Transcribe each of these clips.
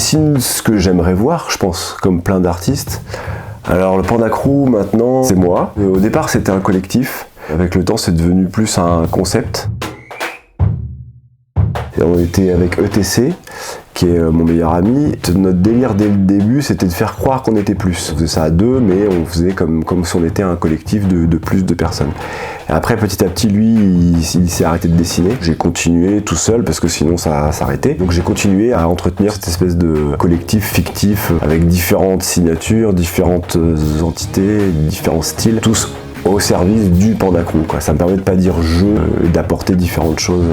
dessine ce que j'aimerais voir, je pense, comme plein d'artistes. Alors le Panda Crew maintenant, c'est moi. Au départ c'était un collectif. Avec le temps c'est devenu plus un concept. Et on était avec ETC, qui est mon meilleur ami. Notre délire dès le début, c'était de faire croire qu'on était plus. On faisait ça à deux, mais on faisait comme si on était un collectif de plus de personnes. Et après, petit à petit, lui, il s'est arrêté de dessiner. J'ai continué tout seul, parce que sinon ça s'arrêtait. Donc j'ai continué à entretenir cette espèce de collectif fictif, avec différentes signatures, différentes entités, différents styles, tous au service du Panda Crew, quoi. Ça me permet de pas dire jeu, et d'apporter différentes choses.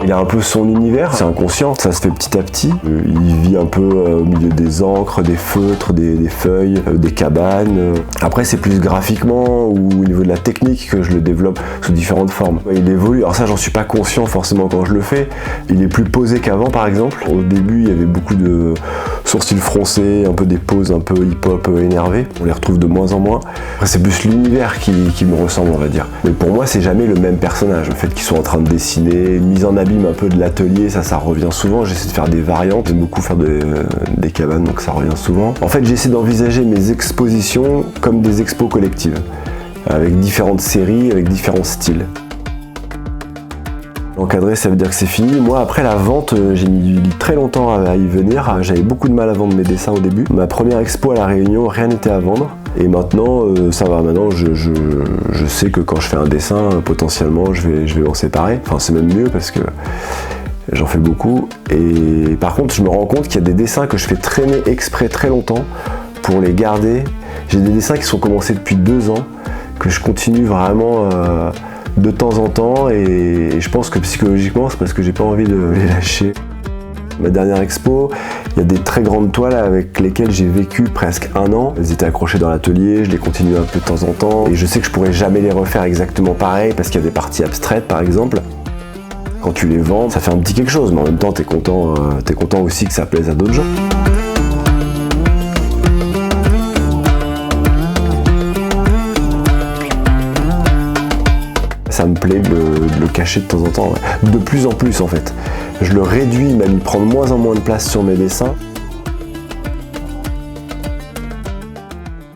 Il a un peu son univers, c'est inconscient, ça se fait petit à petit. Il vit un peu au milieu des encres, des feutres, des feuilles, des cabanes. Après c'est plus graphiquement ou au niveau de la technique que je le développe sous différentes formes. Il évolue, alors ça j'en suis pas conscient forcément quand je le fais. Il est plus posé qu'avant par exemple. Au début il y avait beaucoup de sourcils froncés, un peu des poses un peu hip-hop énervées. On les retrouve de moins en moins. Après c'est plus l'univers qui me ressemble on va dire. Mais pour moi c'est jamais le même personnage. Le fait qu'ils soient en train de dessiner, une mise en abîme un peu de l'atelier, ça revient souvent. J'essaie de faire des variantes, j'aime beaucoup faire des cabanes, donc ça revient souvent. En fait, j'essaie d'envisager mes expositions comme des expos collectives, avec différentes séries, avec différents styles. Encadré, ça veut dire que c'est fini. Moi, après la vente, j'ai mis très longtemps à y venir. J'avais beaucoup de mal à vendre mes dessins au début. Ma première expo à La Réunion, rien n'était à vendre. Et maintenant, ça va. Maintenant, je sais que quand je fais un dessin, potentiellement, je vais m'en séparer. Enfin, c'est même mieux parce que j'en fais beaucoup. Et par contre, je me rends compte qu'il y a des dessins que je fais traîner exprès très longtemps pour les garder. J'ai des dessins qui sont commencés depuis 2 ans, que je continue vraiment de temps en temps. Et je pense que psychologiquement, c'est parce que j'ai pas envie de les lâcher. Ma dernière expo, il y a des très grandes toiles avec lesquelles j'ai vécu presque 1 an. Elles étaient accrochées dans l'atelier, je les continue un peu de temps en temps. Et je sais que je pourrais jamais les refaire exactement pareil parce qu'il y a des parties abstraites par exemple. Quand tu les vends, ça fait un petit quelque chose, mais en même temps t'es content aussi que ça plaise à d'autres gens. Ça me plaît de le cacher de temps en temps, ouais. De plus en plus en fait. Je le réduis, même il prend de moins en moins de place sur mes dessins.